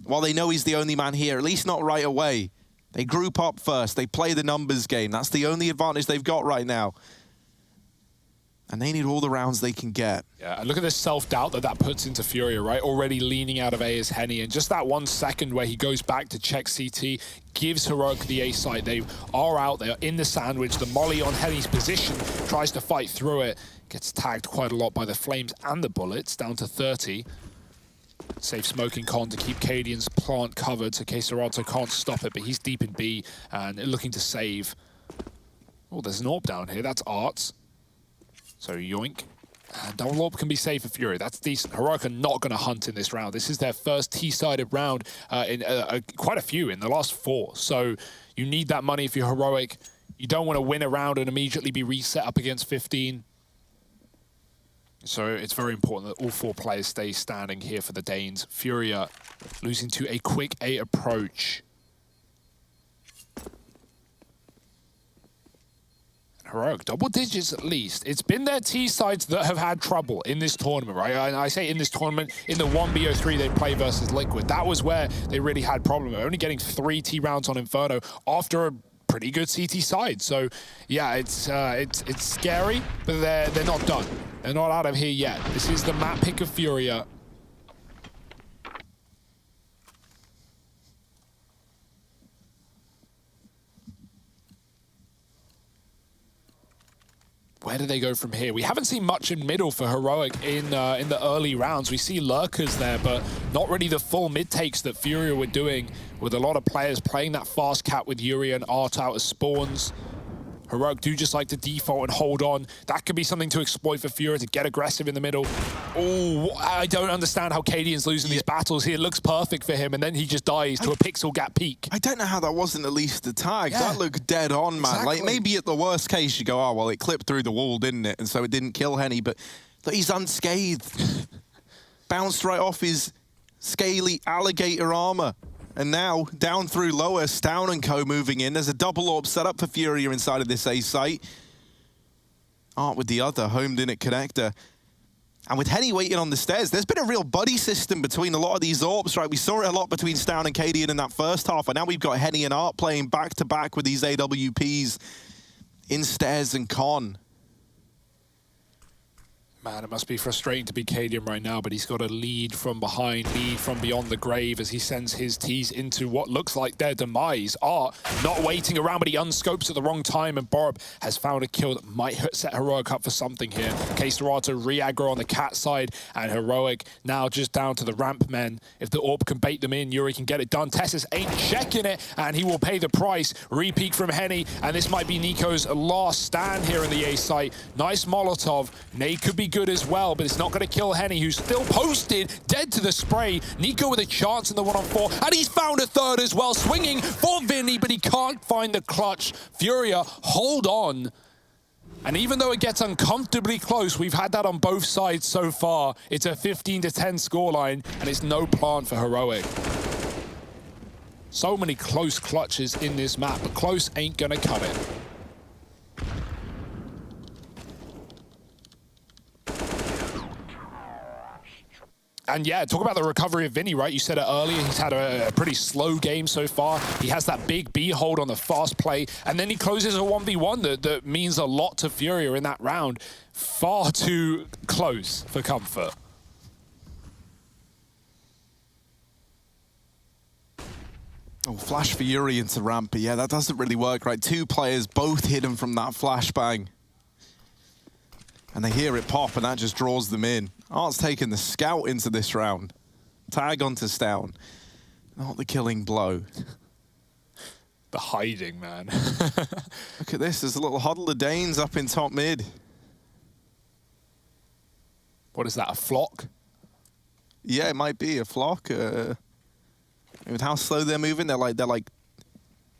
while they know he's the only man here, at least not right away. They group up first. They play the numbers game. That's the only advantage they've got right now. And they need all the rounds they can get. Yeah, and look at the self-doubt that puts into FURIA, right? Already leaning out of A is Henny, and just that 1 second where he goes back to check CT gives Heroic the A site. They are out there in the sandwich. The molly on Henny's position tries to fight through it. Gets tagged quite a lot by the flames and the bullets, down to 30. Safe smoking con to keep Cadian's plant covered, so K-Serato can't stop it, but he's deep in B and looking to save. Oh, there's an AWP down here. That's Art's. So yoink. Double AWP can be safe for FURIA. That's decent. Heroic are not going to hunt in this round. This is their first T-sided round in quite a few in the last 4. So you need that money if you're Heroic. You don't want to win a round and immediately be reset up against 15. So it's very important that all 4 players stay standing here for the Danes. FURIA losing to a quick A approach. Heroic, double digits at least. It's been their T sides that have had trouble in this tournament, right? And I say in this tournament, in the 1BO3 they play versus Liquid. That was where they really had problems. Only getting 3 T rounds on Inferno after a pretty good CT side. So yeah, it's scary, but they're not done. They're not out of here yet. This is the map pick of FURIA. Where do they go from here? We haven't seen much in middle for Heroic in the early rounds. We see lurkers there, but not really the full mid takes that FURIA were doing, with a lot of players playing that fast cat with Yuri and Art out as spawns. Heroic do just like to default and hold on. That could be something to exploit for FURIA, to get aggressive in the middle. Oh, I don't understand how Cadian's losing these battles here. It looks perfect for him, and then he just dies to a pixel gap peak. I don't know how that wasn't at least a tag. Yeah. That looked dead on, man. Exactly. Like, maybe at the worst case, you go, oh, well, it clipped through the wall, didn't it? And so it didn't kill Henny, but look, he's unscathed. Bounced right off his scaly alligator armor. And now, down through lower, Stown and co moving in. There's a double AWP set up for FURIA inside of this A site. Art with the other, homed in at connector. And with Henny waiting on the stairs, there's been a real buddy system between a lot of these AWPs, right? We saw it a lot between Stown and Cadian in that first half, and now we've got Henny and Art playing back-to-back with these AWPs in stairs and con. Man, it must be frustrating to be Cadian right now, but he's got a lead from behind, lead from beyond the grave as he sends his T's into what looks like their demise. Art not waiting around, but he unscopes at the wrong time, and Borup has found a kill that might set Heroic up for something here. K-Serato re-aggro on the cat side, and Heroic now just down to the ramp men. If the AWP can bait them in, Yuri can get it done. Tessus ain't checking it, and he will pay the price. Re-peek from Henny, and this might be Nico's last stand here in the A site. Nice Molotov. Nade could be good as well, but it's not going to kill Henny, who's still posted, dead to the spray. Nico with a chance in the 1-on-4, and he's found a third as well, swinging for Vinny, but he can't find the clutch. FURIA, hold on. And even though it gets uncomfortably close, we've had that on both sides so far. It's a 15-10 scoreline, and it's no plant for Heroic. So many close clutches in this map, but close ain't going to cut it. And yeah, talk about the recovery of Vinny, right? You said it earlier, he's had a pretty slow game so far. He has that big B hold on the fast play, and then he closes a 1v1 that means a lot to FURIA in that round. Far too close for comfort. Oh, flash for Yuri into ramp, but yeah, that doesn't really work, right? Two players both hidden from that flashbang. And they hear it pop, and that just draws them in. Art's taking the scout into this round. Tag onto Stout. Not the killing blow. The hiding, man. Look at this, there's a little huddle of Danes up in top mid. What is that, a flock? Yeah, it might be a flock. With how slow they're moving, they're like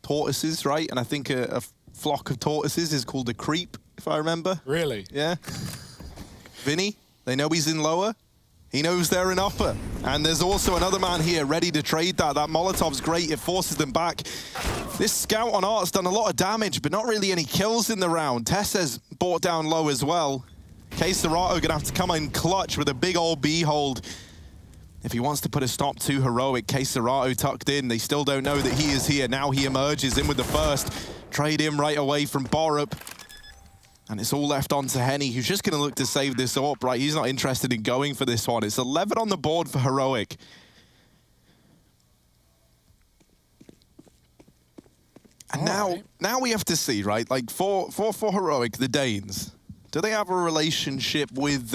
tortoises, right? And I think a flock of tortoises is called a creep, if I remember. Really? Yeah. Vinny, they know he's in lower. He knows they're in upper. And there's also another man here ready to trade that. That Molotov's great, it forces them back. This scout on Art's done a lot of damage, but not really any kills in the round. Tess has brought down low as well. K-Serato gonna have to come in clutch with a big old B hold. If he wants to put a stop to Heroic, K-Serato tucked in. They still don't know that he is here. Now he emerges in with the first. Trade him right away from Borup. And it's all left on to Henny, who's just going to look to save this up, right? He's not interested in going for this one. It's 11 on the board for Heroic. And now we have to see, right? Like, for Heroic, the Danes, do they have a relationship with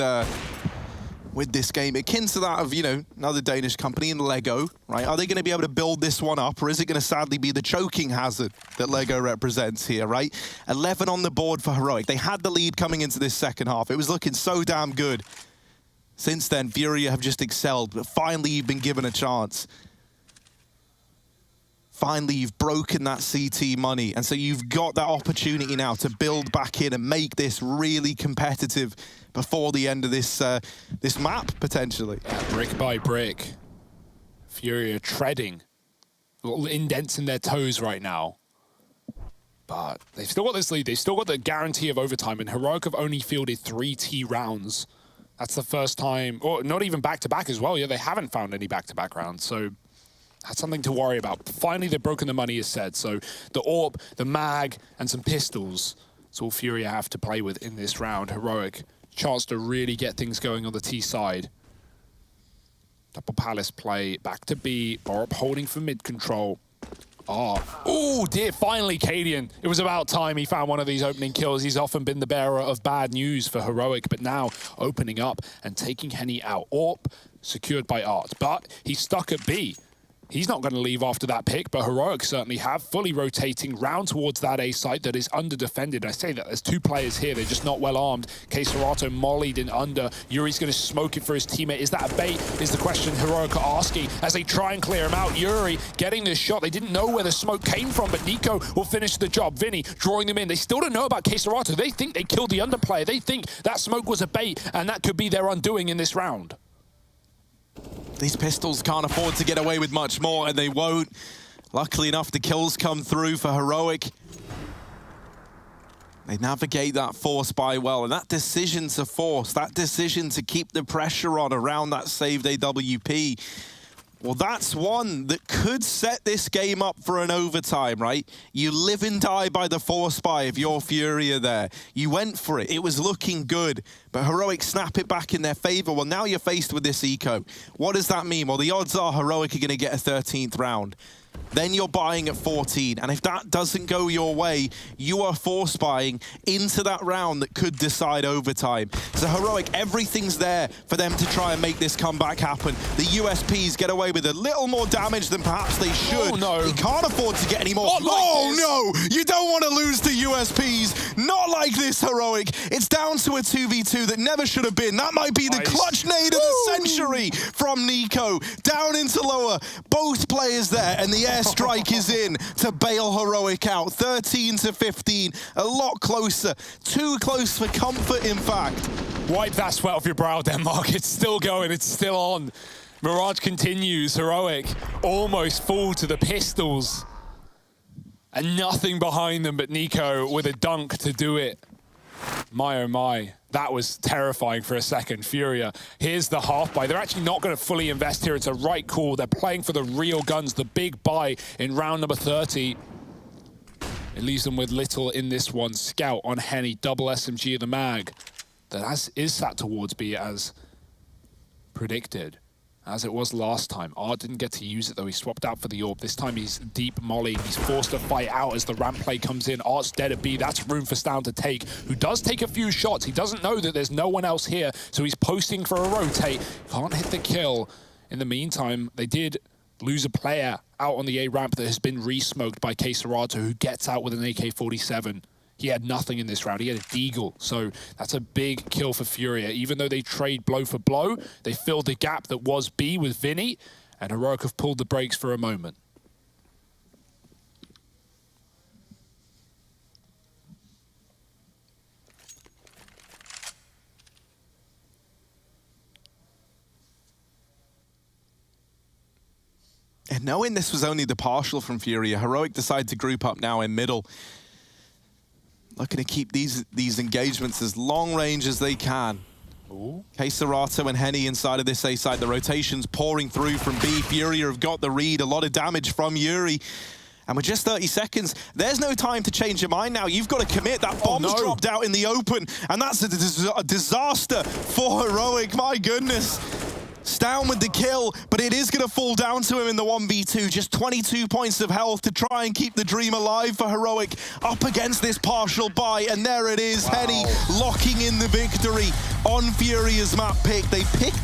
this game akin to that of, you know, another Danish company in Lego, right? Are they going to be able to build this one up, or is it going to sadly be the choking hazard that Lego represents here, right? 11 on the board for Heroic. They had the lead coming into this second half. It was looking so damn good. Since then, FURIA have just excelled, but finally you've been given a chance. Finally, you've broken that CT money, and so you've got that opportunity now to build back in and make this really competitive before the end of this this map, potentially. Brick by brick. FURIA treading. Little indents in their toes right now. But they've still got this lead. They've still got the guarantee of overtime, and Heroic have only fielded 3 T rounds. That's the first time, or not even back-to-back as well. Yeah, they haven't found any back-to-back rounds, so that's something to worry about. Finally, they've broken the money, as said. So the AWP, the mag, and some pistols. It's all FURIA have to play with in this round. Heroic, chance to really get things going on the T side. Double Palace play, back to B. Borup holding for mid control. Oh dear, finally Cadian. It was about time he found one of these opening kills. He's often been the bearer of bad news for Heroic, but now opening up and taking Henny out. AWP secured by Art, but he's stuck at B. He's not going to leave after that pick, but Heroic certainly have, fully rotating round towards that A site that is under-defended. I say that there's 2 players here, they're just not well armed. K-Serato mollied in under. Yuri's going to smoke it for his teammate. Is that a bait, is the question Heroic are asking as they try and clear him out. Yuri getting this shot. They didn't know where the smoke came from, but Nico will finish the job. Vinny drawing them in. They still don't know about K-Serato. They think they killed the underplayer. They think that smoke was a bait, and that could be their undoing in this round. These pistols can't afford to get away with much more, and they won't. Luckily enough, the kills come through for Heroic. They navigate that force by well, and that decision to force, that decision to keep the pressure on around that saved AWP Well, that's one that could set this game up for an overtime, right? You live and die by the force buy if you're FURIA there. You went for it. It was looking good, but Heroic snap it back in their favor. Well, now you're faced with this eco. What does that mean? Well, the odds are Heroic are going to get a 13th round. Then you're buying at 14, and if that doesn't go your way, you are force buying into that round that could decide overtime. So Heroic, everything's there for them to try and make this comeback happen. The USPs get away with a little more damage than perhaps they should. Oh, no. They can't afford to get any more. Not like this. No! You don't want to lose to USPs. Not like this, Heroic. It's down to a 2v2 that never should have been. That might be the Nice. clutch nade of the century from Nico. Down into lower. Both players there, and the airstrike is in to bail Heroic out. 13 to 15, a lot closer. Too close for comfort, in fact. Wipe that sweat off your brow, Denmark. It's still going. It's still on. Mirage continues. Heroic almost full to the pistols. And nothing behind them but Nico with a dunk to do it. My, oh my. That was terrifying for a second. FURIA, here's the half buy. They're actually not going to fully invest here. It's a right call. They're playing for the real guns, the big buy in round number 30. It leaves them with little in this one. Scout on Henny, double SMG of the mag. That is sat towards B as predicted, as it was last time. Art didn't get to use it though. He swapped out for the AWP. This time he's deep molly. He's forced to fight out as the ramp play comes in. Art's dead at B. That's room for Stown to take, who does take a few shots. He doesn't know that there's no one else here, so he's posting for a rotate. Can't hit the kill. In the meantime, they did lose a player out on the A ramp that has been re-smoked by Keserato, who gets out with an AK-47. He had nothing in this round. He had a deagle. So that's a big kill for FURIA. Even though they trade blow for blow, they filled the gap that was B with Vinny, and Heroic have pulled the brakes for a moment. And knowing this was only the partial from FURIA, Heroic decided to group up now in middle. Looking to keep these engagements as long range as they can. Keserato and Henny inside of this A side. The rotation's pouring through from B. FURIA have got the read. A lot of damage from Yuri. And with just 30 seconds, there's no time to change your mind now. You've got to commit. That bomb's dropped out in the open. And that's a disaster for Heroic. My goodness. Stown with the kill, but it is going to fall down to him in the 1v2. Just 22 points of health to try and keep the dream alive for Heroic up against this partial buy. And there it is, Henny locking in the victory on FURIA's map pick. They picked